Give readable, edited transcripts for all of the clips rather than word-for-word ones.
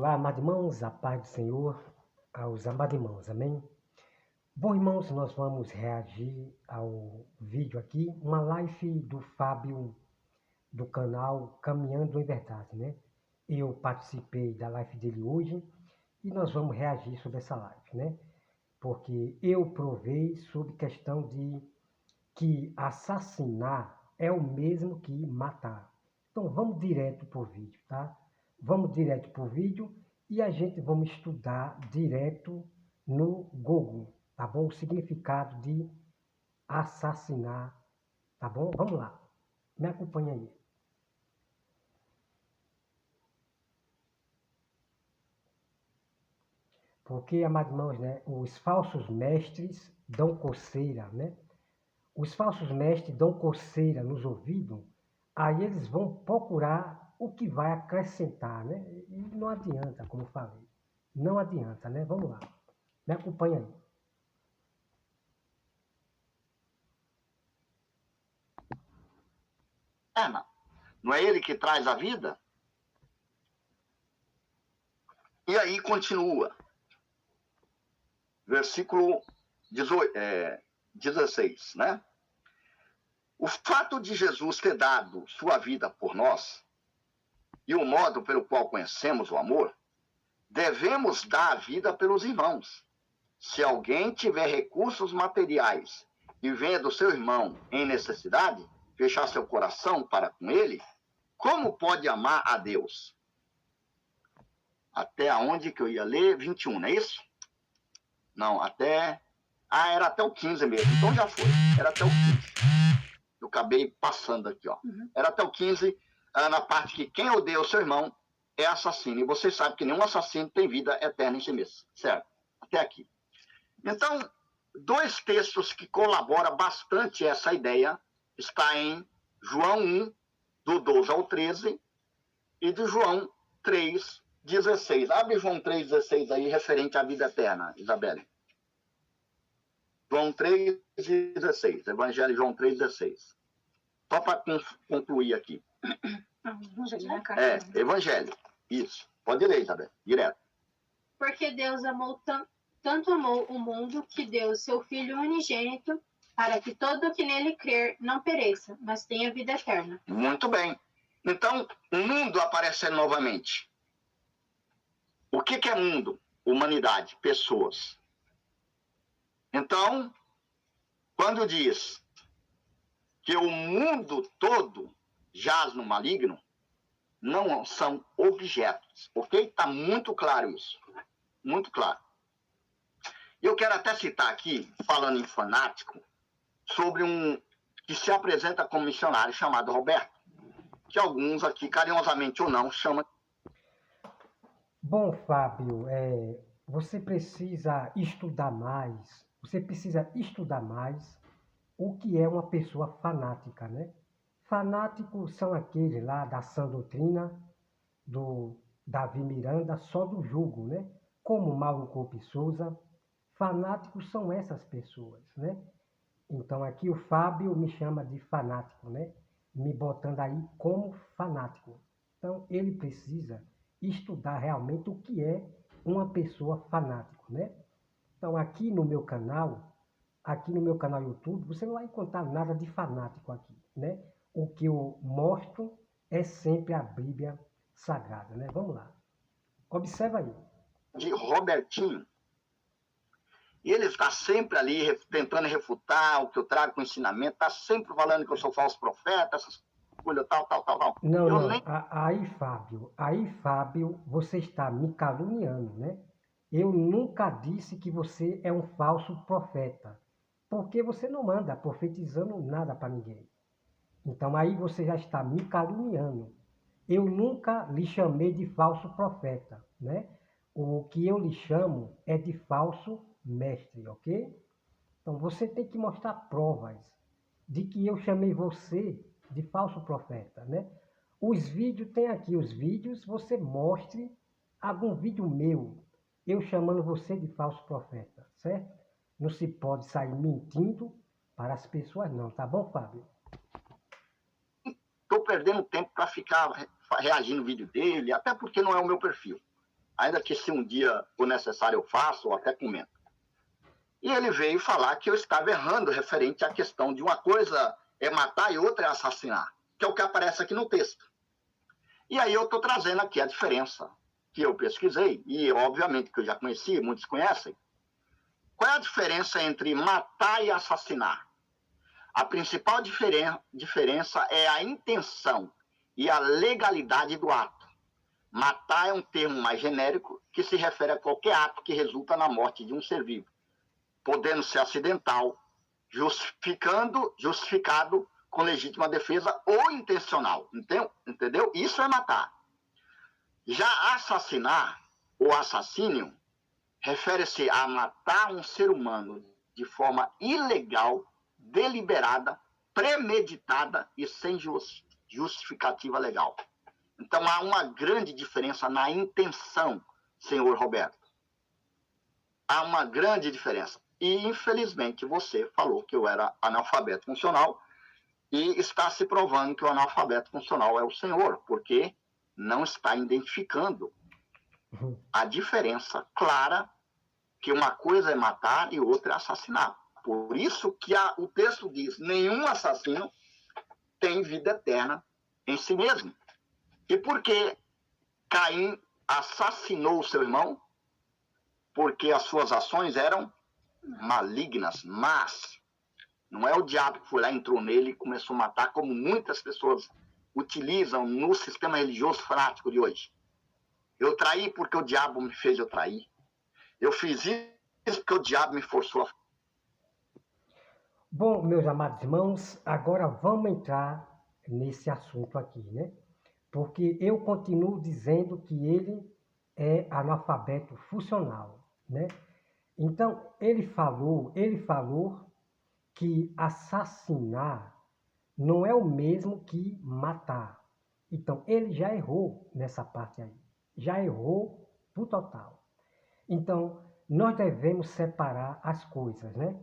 Olá, amados irmãos, a paz do Senhor aos amados irmãos, amém? Bom, irmãos, nós vamos reagir ao vídeo aqui, uma live do Fábio, do canal Caminhando em Verdade, né? Eu participei da live dele hoje e nós vamos reagir sobre essa live, né? Porque eu provei sobre questão de que assassinar é o mesmo que matar. Então vamos direto para o vídeo, tá? Vamos direto para o vídeo e a gente vamos estudar direto no Google, tá bom? O significado de assassinar, tá bom? Vamos lá, me acompanha aí. Porque, amados irmãos, né, os falsos mestres dão coceira, né? Os falsos mestres dão coceira nos ouvidos, aí eles vão procurar o que vai acrescentar, né? E não adianta, como eu falei. Não adianta, né? Vamos lá. Me acompanha aí. Não é ele que traz a vida? E aí continua. Versículo 16, né? O fato de Jesus ter dado sua vida por nós e o modo pelo qual conhecemos o amor, devemos dar a vida pelos irmãos. Se alguém tiver recursos materiais e vendo seu irmão em necessidade, fechar seu coração para com ele, como pode amar a Deus? Até onde que eu ia ler? 21, não é isso? Não, até... era até o 15 mesmo, então já foi. Era até o 15. Eu acabei passando aqui, ó. Era até o 15, na parte que quem odeia o seu irmão é assassino. E vocês sabem que nenhum assassino tem vida eterna em si mesmo, certo? Até aqui. Então, dois textos que colaboram bastante essa ideia está em João 1, do 12 ao 13, e de João 3, 16. Abre João 3, 16 aí, referente à vida eterna, Isabelle. João 3, 16. Evangelho de João 3, 16. Só para concluir aqui. Evangelho. Isso. Pode ler, Isabelle. Direto. Porque Deus amou tanto amou o mundo que deu seu Filho unigênito para que todo que nele crer não pereça, mas tenha vida eterna. Muito bem. Então, o mundo aparecendo novamente. O que é mundo? Humanidade, pessoas. Então, quando diz que o mundo todo jaz no maligno, não são objetos, ok? Está muito claro isso, muito claro. Eu quero até citar aqui, falando em fanático, sobre um que se apresenta como missionário chamado Roberto, que alguns aqui, carinhosamente ou não, chamam. Bom, Fábio, você precisa estudar mais. Você precisa estudar mais o que é uma pessoa fanática, né? Fanáticos são aqueles lá da sã doutrina, do Davi Miranda, só do jugo, né? Como Mauro Coupe Souza. Fanáticos são essas pessoas, né? Então aqui o Fábio me chama de fanático, né? Me botando aí como fanático. Então ele precisa estudar realmente o que é uma pessoa fanático, né? Então aqui no meu canal YouTube, você não vai encontrar nada de fanático aqui, né? O que eu mostro é sempre a Bíblia Sagrada, né? Vamos lá. Observa aí. De Robertinho. E ele está sempre ali tentando refutar o que eu trago com ensinamento, está sempre falando que eu sou falso profeta, essas coisas, tal. Não. Aí, Fábio, você está me caluniando, né? Eu nunca disse que você é um falso profeta, porque você não anda profetizando nada para ninguém. Então aí você já está me caluniando. Eu nunca lhe chamei de falso profeta, né? O que eu lhe chamo é de falso mestre, ok? Então você tem que mostrar provas de que eu chamei você de falso profeta, né? Os vídeos, tem aqui os vídeos, você mostre algum vídeo meu, eu chamando você de falso profeta, certo? Não se pode sair mentindo para as pessoas não, tá bom, Fábio? Estou perdendo tempo para ficar reagindo no vídeo dele, até porque não é o meu perfil. ainda que se um dia for necessário eu faço ou até comento. E ele veio falar que eu estava errando referente à questão de uma coisa é matar e outra é assassinar, que é o que aparece aqui no texto. E aí eu estou trazendo aqui a diferença que eu pesquisei, e obviamente que eu já conheci, muitos conhecem. Qual é a diferença entre matar e assassinar? A principal diferença é a intenção e a legalidade do ato. Matar é um termo mais genérico que se refere a qualquer ato que resulta na morte de um ser vivo, podendo ser acidental, justificado com legítima defesa ou intencional. Entendeu? Isso é matar. Já assassinar ou assassínio refere-se a matar um ser humano de forma ilegal, deliberada, premeditada e sem justificativa legal. Então há uma grande diferença na intenção, senhor Roberto. Há uma grande diferença. E, infelizmente, você falou que eu era analfabeto funcional e está se provando que o analfabeto funcional é o senhor, porque não está identificando a diferença clara que uma coisa é matar e outra é assassinar. Por isso que o texto diz, nenhum assassino tem vida eterna em si mesmo. E por que Caim assassinou o seu irmão? Porque as suas ações eram malignas, mas não é o diabo que foi lá, entrou nele e começou a matar, como muitas pessoas utilizam no sistema religioso fanático de hoje. Eu traí porque o diabo me fez eu trair. Eu fiz isso porque o diabo me forçou a... Bom, meus amados irmãos, agora vamos entrar nesse assunto aqui, né? Porque eu continuo dizendo que ele é analfabeto funcional, né? Então, ele falou que assassinar não é o mesmo que matar. Então, ele já errou nessa parte aí. Já errou pro total. Então, nós devemos separar as coisas, né?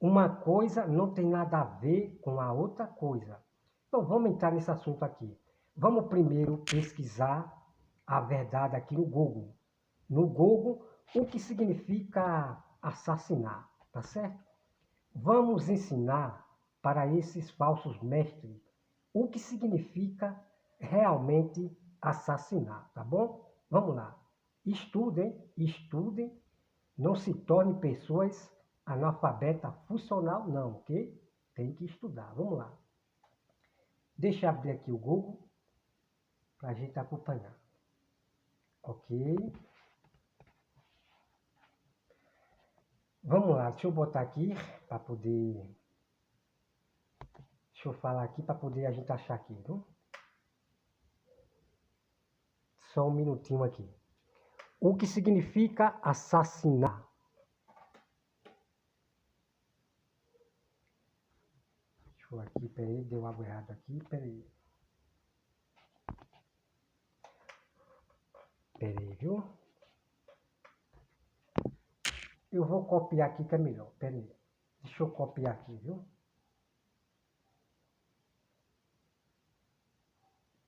Uma coisa não tem nada a ver com a outra coisa. Então, vamos entrar nesse assunto aqui. Vamos primeiro pesquisar a verdade aqui no Google. No Google, o que significa assassinar, tá certo? Vamos ensinar para esses falsos mestres o que significa realmente assassinar, tá bom? Vamos lá. Estudem, estudem, não se tornem pessoas analfabetas funcional, não, ok? Tem que estudar. Vamos lá. Deixa eu abrir aqui o Google para a gente acompanhar. Ok? Vamos lá, deixa eu botar aqui para poder... Deixa eu falar aqui para poder a gente achar aqui, viu? Só um minutinho aqui. O que significa assassinar? Deixa eu aqui, peraí, deu algo errado aqui, peraí. Peraí, viu? Eu vou copiar aqui que é melhor, peraí. Deixa eu copiar aqui, viu?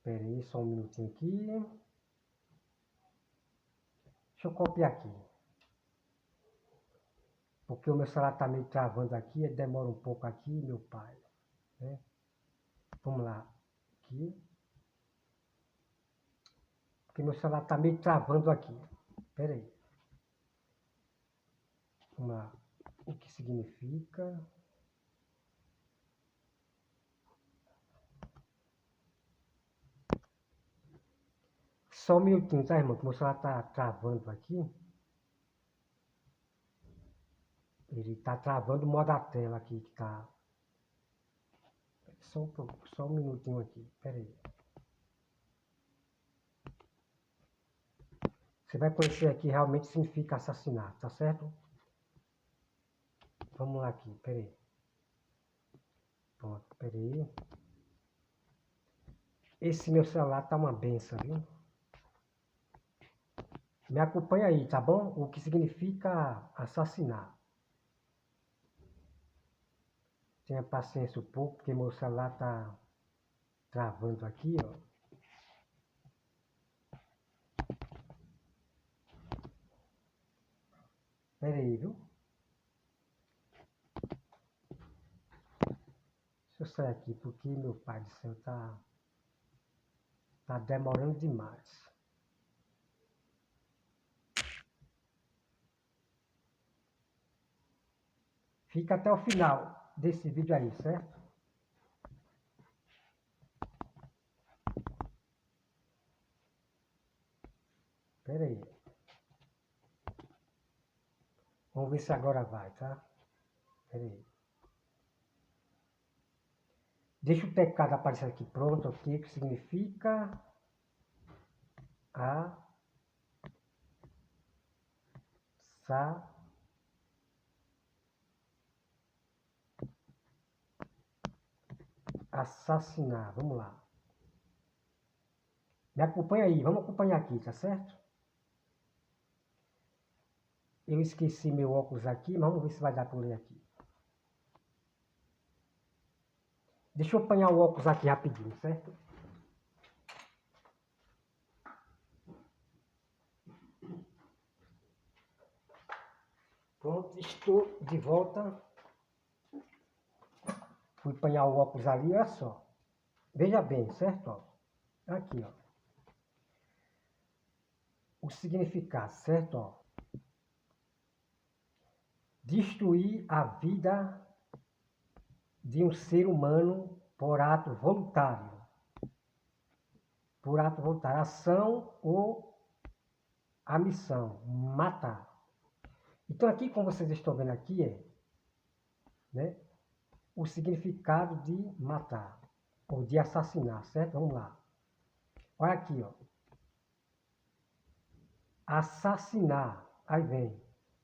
Peraí, só um minutinho aqui. Deixa eu copiar aqui. Porque o meu celular tá meio travando aqui, demora um pouco aqui, meu pai. Né? Vamos lá. Aqui. Porque meu celular tá meio travando aqui. Pera aí. Vamos lá. O que significa... Só um minutinho, tá, irmão? Que meu celular tá travando aqui. Ele tá travando o modo da tela aqui, que tá... Só um minutinho aqui, pera aí. Você vai conhecer aqui realmente significa assassinar, tá certo? Vamos lá aqui, pera aí. Pronto, pera aí. Esse meu celular tá uma benção, viu? Me acompanha aí, tá bom? O que significa assassinar. Tenha paciência um pouco, porque meu celular tá travando aqui, ó. Espera aí, viu? Deixa eu sair aqui, porque meu pai do céu tá demorando demais. Fica até o final desse vídeo aí, certo? Espera aí. Vamos ver se agora vai, tá? Espera aí. Deixa o teclado aparecer aqui pronto, ok? Que significa assassinar. Vamos lá. Me acompanha aí, vamos acompanhar aqui, tá certo? Eu esqueci meu óculos aqui, mas vamos ver se vai dar para ler aqui. Deixa eu apanhar o óculos aqui rapidinho, certo? Pronto, estou de volta. Fui apanhar o óculos ali, olha só. Veja bem, certo? Ó. Aqui, ó. O significado, certo? Ó. Destruir a vida de um ser humano por ato voluntário. Por ato voluntário. Ação ou a missão. Matar. Então aqui, como vocês estão vendo aqui, né, o significado de matar. Ou de assassinar, certo? Vamos lá. Olha aqui, ó. Assassinar. Aí vem.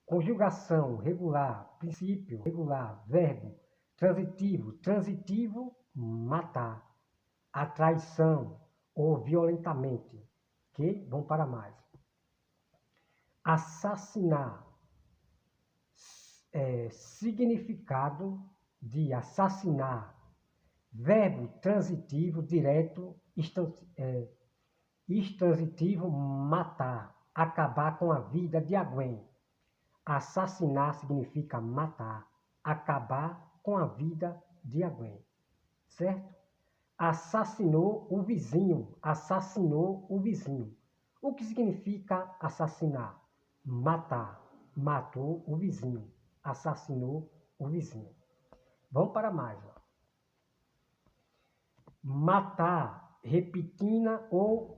Conjugação regular, princípio regular, verbo transitivo, transitivo, matar, a traição ou violentamente, ok? Vamos para mais. Assassinar, significado de assassinar, verbo transitivo direto, extransitivo, matar, acabar com a vida de alguém. Assassinar significa matar, acabar com a vida de alguém, certo? Assassinou o vizinho, assassinou o vizinho. O que significa assassinar? Matar, matou o vizinho, assassinou o vizinho. Vamos para mais, ó. Matar, repentina ou,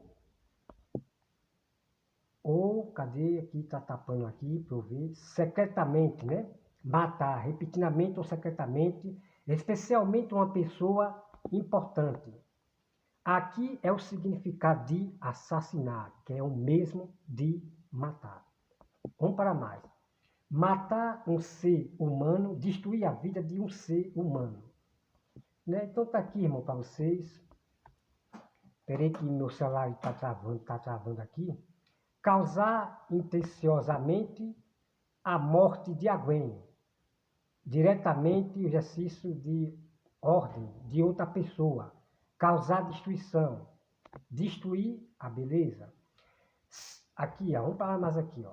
cadê? Aqui tá tapando aqui para eu ver. Secretamente, né? Matar, repentinamente ou secretamente, especialmente uma pessoa importante. Aqui é o significado de assassinar, que é o mesmo de matar. Vamos para mais. Matar um ser humano, destruir a vida de um ser humano. Né? Então tá aqui, irmão, para vocês. Esperei que meu celular tá travando aqui. Causar intenciosamente a morte de alguém, diretamente o exercício de ordem de outra pessoa, causar destruição, destruir a beleza. Aqui, ó, vamos falar mais aqui,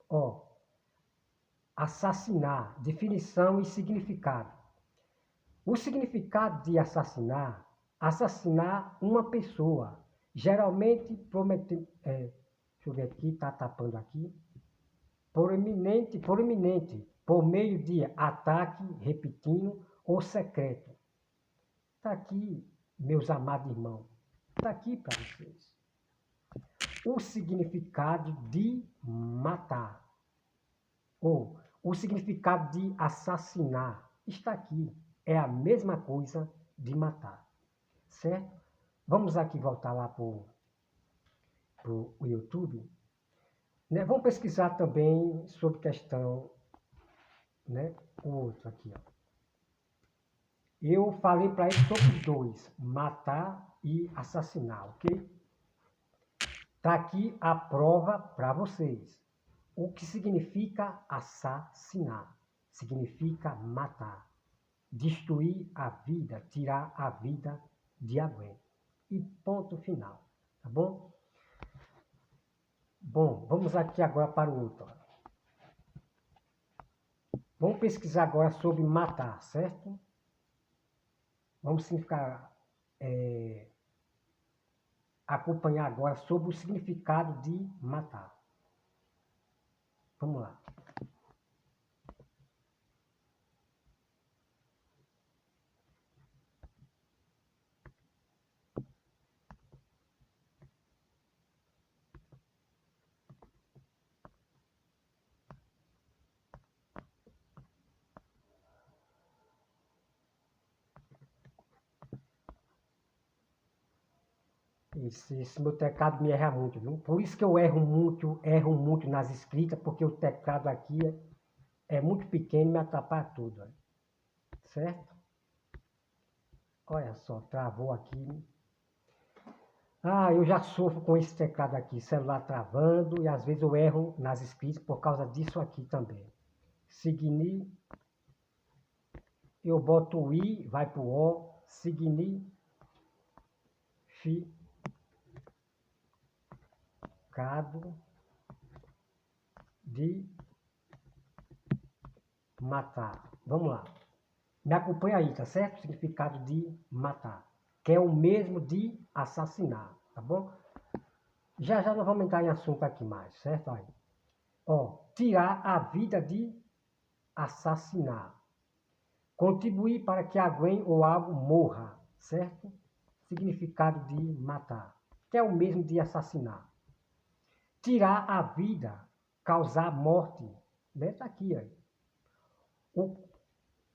ó, assassinar, definição e significado. O significado de assassinar uma pessoa, geralmente prometendo, deixa eu ver aqui, tá tapando aqui, proeminente, por meio de ataque repentino ou secreto. Está aqui, meus amados irmãos, está aqui para vocês. O significado de matar, ou o significado de assassinar, está aqui. É a mesma coisa de matar, certo? Vamos aqui voltar lá para o YouTube. Né? Vamos pesquisar também sobre questão, né? O outro aqui, ó. Eu falei para ele sobre os dois, matar e assassinar, ok? Tá aqui a prova para vocês. O que significa assassinar? Significa matar, destruir a vida, tirar a vida de alguém. E ponto final, tá bom? Bom, vamos aqui agora para o outro. Vamos pesquisar agora sobre matar, certo? Vamos significar, acompanhar agora sobre o significado de matar. Vamos lá. Esse meu teclado me erra muito, viu? Por isso que eu erro muito nas escritas, porque o teclado aqui é muito pequeno e me atrapalha tudo, ó. Certo? Olha só, travou aqui. Ah, eu já sofro com esse teclado aqui, celular travando, e às vezes eu erro nas escritas por causa disso aqui também. Signi, eu boto o I, vai pro O, significado de matar. Vamos lá. Me acompanha aí, tá certo? Significado de matar, que é o mesmo de assassinar, tá bom? Já nós vamos entrar em assunto aqui mais, certo? Aí. Ó, tirar a vida de assassinar. Contribuir para que alguém ou algo morra, certo? Significado de matar, que é o mesmo de assassinar. Tirar a vida, causar morte, né? Tá aqui, aí. O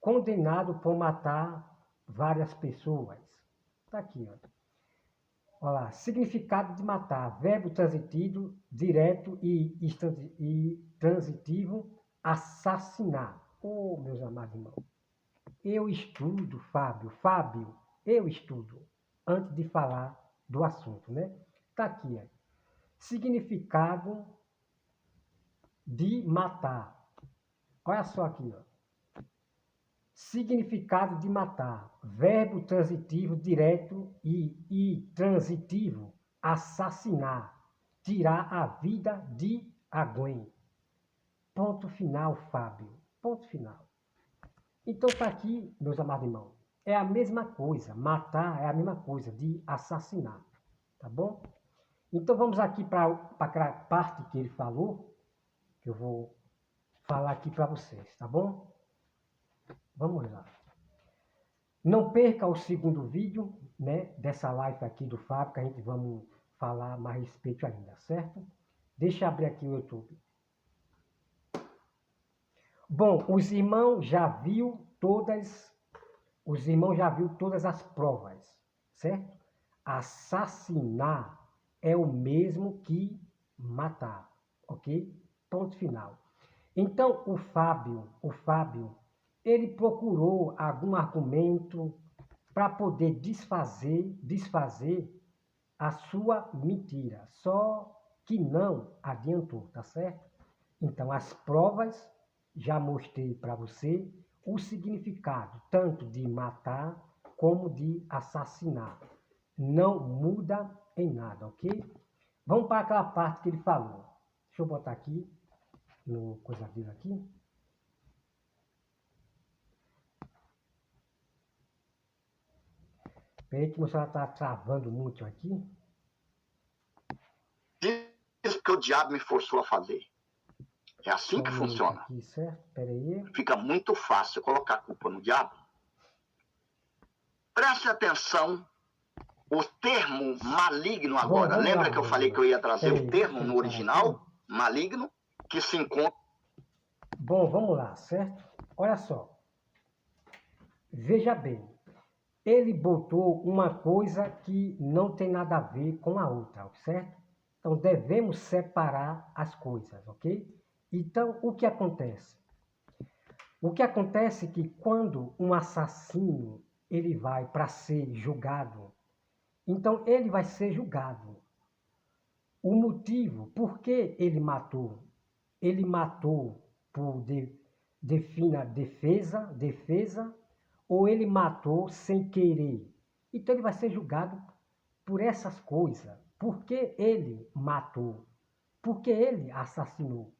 condenado por matar várias pessoas. Tá aqui, ó. Olha lá, significado de matar, verbo transitivo, direto e transitivo, assassinar. Oh, meus amados irmãos, eu estudo, Fábio, eu estudo, antes de falar do assunto, né? Tá aqui, ó. Significado de matar. Olha só aqui, ó. Significado de matar, verbo transitivo direto e transitivo, assassinar, tirar a vida de alguém. Ponto final, Fábio. Ponto final. Então tá aqui, meus amados irmãos, é a mesma coisa, matar é a mesma coisa de assassinar, tá bom? Então vamos aqui para aquela parte que ele falou, que eu vou falar aqui para vocês, tá bom? Vamos lá. Não perca o segundo vídeo, né, dessa live aqui do Fábio, que a gente vamos falar mais a respeito ainda, certo? Deixa eu abrir aqui o YouTube. Bom, os irmãos já viu todas as provas, certo? Assassinar é o mesmo que matar, ok? Ponto final. Então, o Fábio, ele procurou algum argumento para poder desfazer a sua mentira. Só que não adiantou, tá certo? Então, as provas, já mostrei para você o significado, tanto de matar como de assassinar. Não muda em nada, ok? Vamos para aquela parte que ele falou. Deixa eu botar aqui, no coisa dele aqui. Peraí que o celular está travando muito aqui. Isso que o diabo me forçou a fazer. É assim que funciona. Aqui, certo? Peraí. Fica muito fácil colocar a culpa no diabo. Preste atenção. O termo maligno agora. Bom, lembra lá, que eu falei que eu ia trazer o termo no aqui. original? Maligno, que se encontra... Bom, vamos lá, certo? Olha só. Veja bem. Ele botou uma coisa que não tem nada a ver com a outra, certo? Então, devemos separar as coisas, ok? Então, o que acontece? O que acontece é que quando um assassino ele vai para ser julgado, então ele vai ser julgado. O motivo, por que ele matou? Ele matou por defesa, ou ele matou sem querer? Então ele vai ser julgado por essas coisas. Por que ele matou? Por que ele assassinou?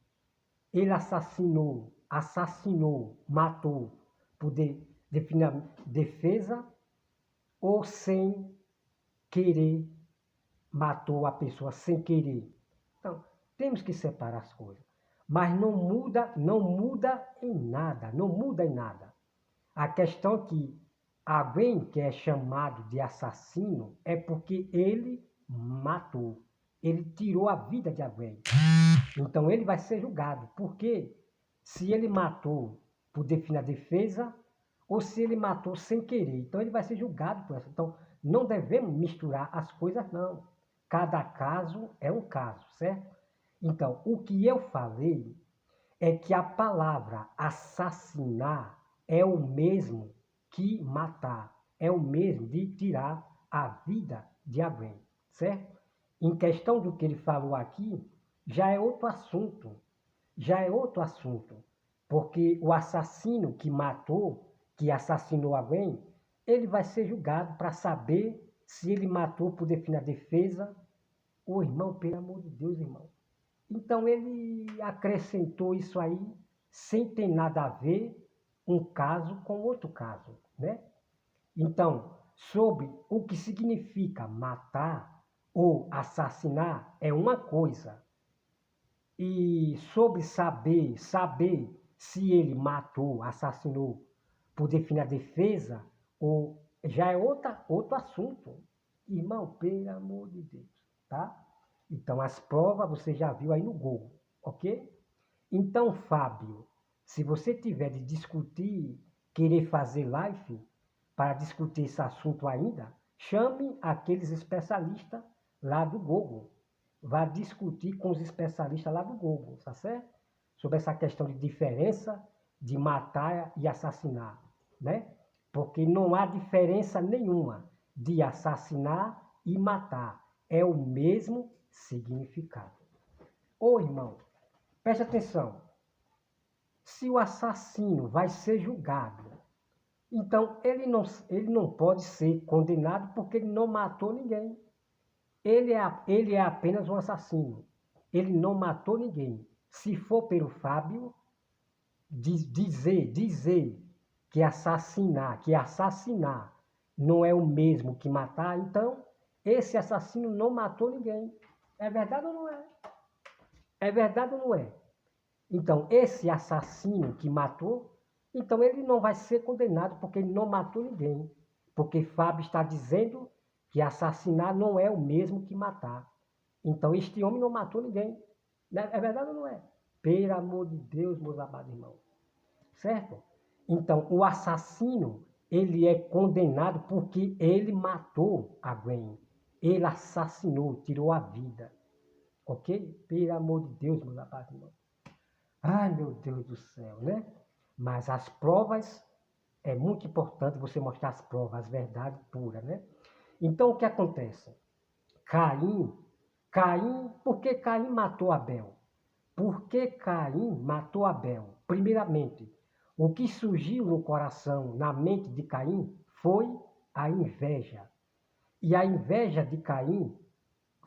Ele assassinou assassinou, matou por defesa ou sem querer matou a pessoa sem querer. Então, temos que separar as coisas. Mas não muda em nada, não muda em nada. A questão é que alguém que é chamado de assassino é porque ele matou. Ele tirou a vida de alguém. Então ele vai ser julgado. Porque se ele matou por defesa ou se ele matou sem querer. Então ele vai ser julgado por isso. Então não devemos misturar as coisas, não. Cada caso é um caso, certo? Então, o que eu falei é que a palavra assassinar é o mesmo que matar. É o mesmo de tirar a vida de alguém, certo? Em questão do que ele falou aqui, já é outro assunto. Já é outro assunto. Porque o assassino que matou, que assassinou alguém, ele vai ser julgado para saber se ele matou por defesa. Ô irmão, pelo amor de Deus, irmão. Então ele acrescentou isso aí sem ter nada a ver um caso com outro caso, né? Então, sobre o que significa matar ou assassinar é uma coisa. E sobre saber se ele matou, assassinou por defesa ou já é outro assunto. Irmão, pelo amor de Deus, tá? Então, as provas você já viu aí no Google, ok? Então, Fábio, se você tiver de discutir, querer fazer live para discutir esse assunto ainda, chame aqueles especialistas lá do Google. Vá discutir com os especialistas lá do Google, tá certo? Sobre essa questão de diferença de matar e assassinar, né? Porque não há diferença nenhuma de assassinar e matar. É o mesmo significado. Ô irmão, preste atenção. Se o assassino vai ser julgado, então ele não pode ser condenado porque ele não matou ninguém. Ele é apenas um assassino. Ele não matou ninguém. Se for pelo Fábio, dizer que assassinar não é o mesmo que matar, então esse assassino não matou ninguém. É verdade ou não é? É verdade ou não é? Então, esse assassino que matou, então ele não vai ser condenado porque ele não matou ninguém. Porque Fábio está dizendo que assassinar não é o mesmo que matar. Então, este homem não matou ninguém. É verdade ou não é? Pelo amor de Deus, meus amados irmãos. Certo? Então, o assassino, ele é condenado porque ele matou alguém. Ele assassinou, tirou a vida. Ok? Pelo amor de Deus, meus amados irmãos. Ai, meu Deus do céu, né? Mas as provas, é muito importante você mostrar as provas, as verdades puras, né? Então, o que acontece? Caim, por que Caim matou Abel? Por que Caim matou Abel? Primeiramente, o que surgiu no coração, na mente de Caim, foi a inveja. E a inveja de Caim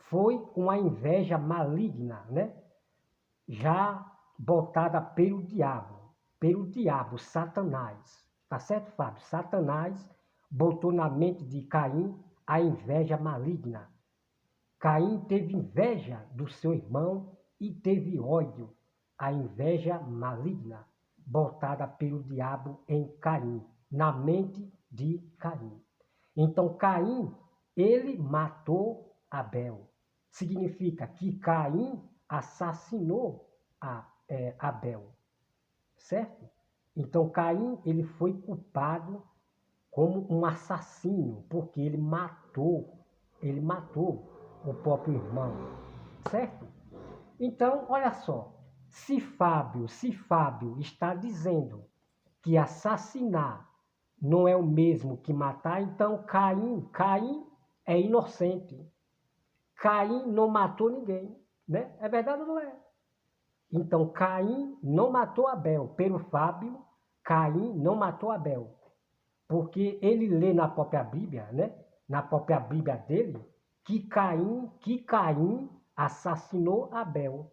foi uma inveja maligna, né? Já botada pelo diabo, Satanás. Tá certo, Fábio? Satanás botou na mente de Caim a inveja maligna. Caim teve inveja do seu irmão e teve ódio, a inveja maligna, botada pelo diabo em Caim, na mente de Caim. Então, Caim, ele matou Abel. Significa que Caim assassinou Abel, certo? Então, Caim, ele foi culpado como um assassino, porque ele matou o próprio irmão, certo? Então, olha só, se Fábio está dizendo que assassinar não é o mesmo que matar, então Caim é inocente. Caim não matou ninguém, né? É verdade ou não é? Então, Caim não matou Abel. Pelo Fábio, Caim não matou Abel. Porque ele lê na própria Bíblia, né? Na própria Bíblia dele, que Caim assassinou Abel.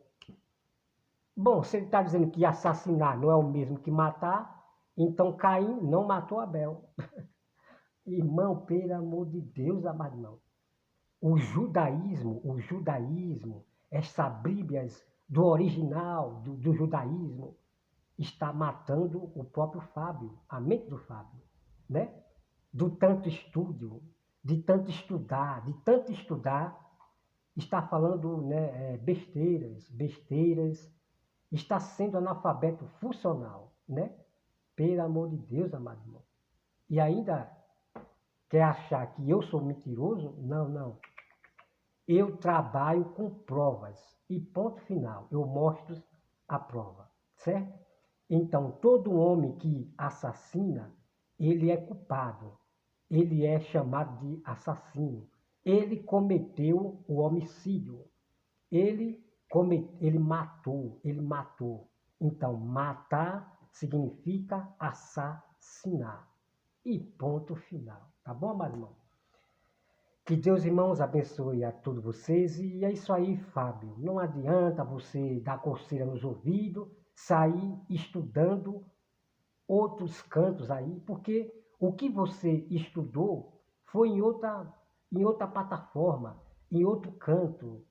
Bom, se ele está dizendo que assassinar não é o mesmo que matar, então Caim não matou Abel. Irmão, pelo amor de Deus, amado irmão. O judaísmo, essa Bíblias do original, do judaísmo, está matando o próprio Fábio, a mente do Fábio, né? Do tanto estudo, de tanto estudar, está falando, né, besteiras, está sendo analfabeto funcional, né? Pelo amor de Deus, amado irmão. E ainda quer achar que eu sou mentiroso? Não, não. Eu trabalho com provas e ponto final. Eu mostro a prova, certo? Então, todo homem que assassina, ele é culpado. Ele é chamado de assassino. Ele cometeu o homicídio. Ele matou. Então, matar significa assassinar. E ponto final. Tá bom, amado irmão? Que Deus, irmãos, abençoe a todos vocês. E é isso aí, Fábio. Não adianta você dar coceira nos ouvidos, sair estudando outros cantos aí, porque o que você estudou foi em outra plataforma, em outro canto.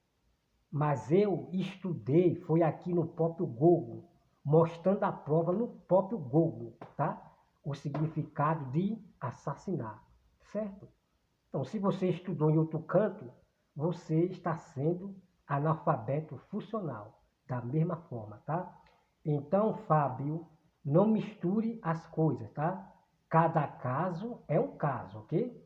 Mas eu estudei, foi aqui no próprio Google, mostrando a prova no próprio Google, tá? O significado de assassinar, certo? Então, se você estudou em outro canto, você está sendo analfabeto funcional, da mesma forma, tá? Então, Fábio, não misture as coisas, tá? Cada caso é um caso, ok?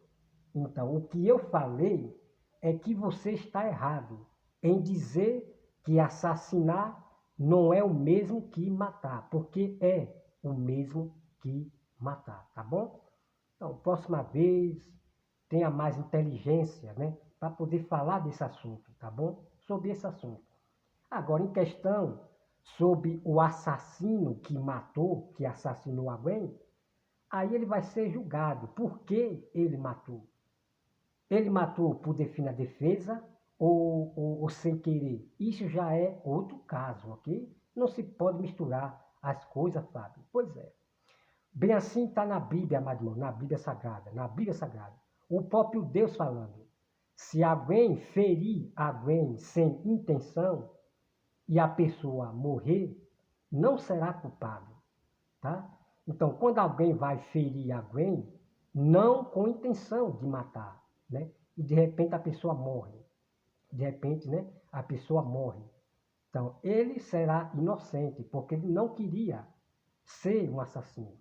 Então, o que eu falei é que você está errado em dizer que assassinar não é o mesmo que matar, porque é o mesmo que matar, tá bom? Então, próxima vez, tenha mais inteligência, né? Para poder falar desse assunto, tá bom? Sobre esse assunto. Agora, em questão sobre o assassino que matou, que assassinou alguém, aí ele vai ser julgado. Por que ele matou? Ele matou por defina defesa ou sem querer? Isso já é outro caso, ok? Não se pode misturar as coisas, Fábio. Pois é. Bem assim está na Bíblia, amado irmão, na Bíblia Sagrada, na Bíblia Sagrada. O próprio Deus falando. Se alguém ferir alguém sem intenção e a pessoa morrer, não será culpado, tá? Então, quando alguém vai ferir alguém, não com intenção de matar, né? E de repente a pessoa morre. De repente, né? A pessoa morre. Então, ele será inocente, porque ele não queria ser um assassino.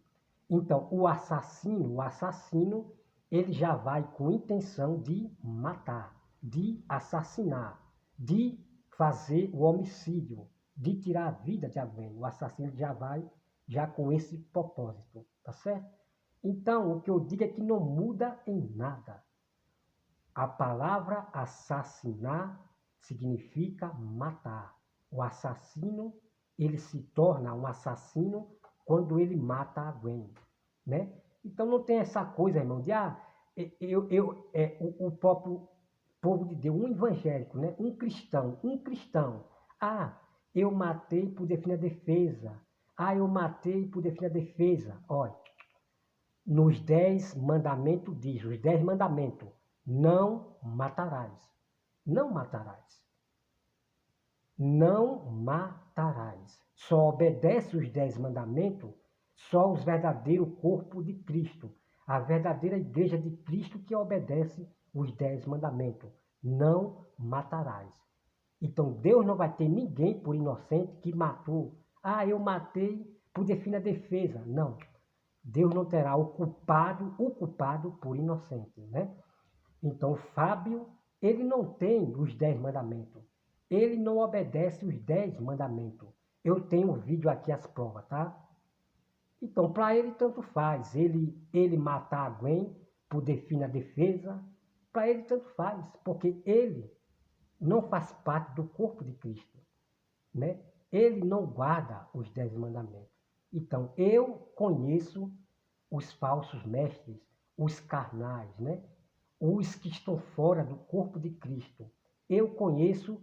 Então, o assassino, ele já vai com intenção de matar, de assassinar, de fazer o homicídio, de tirar a vida de alguém. O assassino já vai já com esse propósito, tá certo? Então, o que eu digo é que não muda em nada. A palavra assassinar significa matar. O assassino, ele se torna um assassino quando ele mata alguém, né? Então não tem essa coisa, irmão, de o próprio povo de Deus, um evangélico, né? Um cristão. Eu matei por defesa defesa. Eu matei por defesa defesa. Olha, nos 10 mandamentos diz, os 10 mandamentos, não matarás. Não matarás. Não matarás. Só obedece os 10 mandamentos só os verdadeiros corpo de Cristo. A verdadeira igreja de Cristo que obedece os 10 mandamentos. Não matarás. Então Deus não vai ter ninguém por inocente que matou. Eu matei por defina defesa. Não. Deus não terá o culpado por inocente, né? Então Fábio, ele não tem os 10 mandamentos. Ele não obedece os 10 mandamentos. Eu tenho o vídeo aqui, as provas, tá? Então, para ele, tanto faz. Ele matar alguém por defina defesa, para ele, tanto faz. Porque ele não faz parte do corpo de Cristo, né? Ele não guarda os 10 mandamentos. Então, eu conheço os falsos mestres, os carnais, né? Os que estão fora do corpo de Cristo. Eu conheço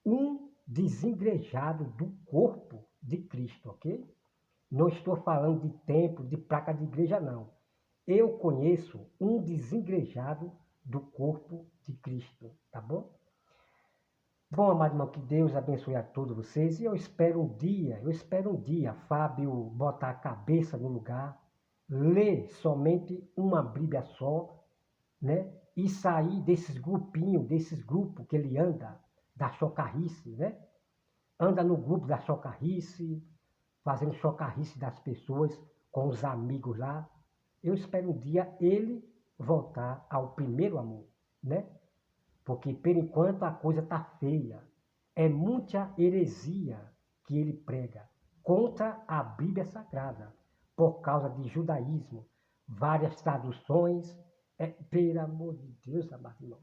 um desengrejado do corpo de Cristo, ok? Não estou falando de templo, de placa de igreja, não. Eu conheço um desengrejado do corpo de Cristo, tá bom? Bom, amado irmão, que Deus abençoe a todos vocês. E eu espero um dia, Fábio botar a cabeça no lugar, ler somente uma Bíblia só, né? E sair desses grupos que ele anda, da chocarrice, né? Anda no grupo da chocarrice, fazendo chocarrice das pessoas com os amigos lá. Eu espero um dia ele voltar ao primeiro amor, né? Porque, por enquanto, a coisa está feia. É muita heresia que ele prega contra a Bíblia Sagrada, por causa de judaísmo, várias traduções. Pelo amor de Deus, amado irmão.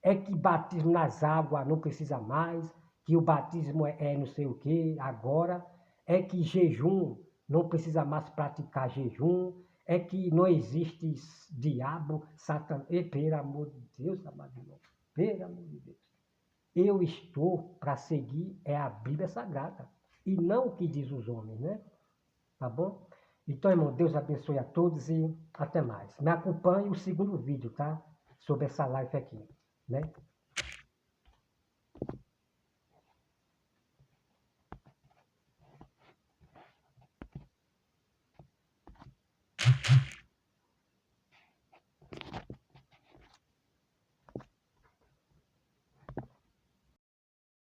É que batismo nas águas não precisa mais, que o batismo é não sei o que agora. É que jejum não precisa mais praticar jejum. É que não existe diabo, Satanás. Pelo amor de Deus, amado irmão. Pelo amor de Deus. Eu estou para seguir a Bíblia Sagrada e não o que diz os homens, né? Tá bom? Então, irmão, Deus abençoe a todos e até mais. Me acompanhe o segundo vídeo, tá? Sobre essa live aqui, né?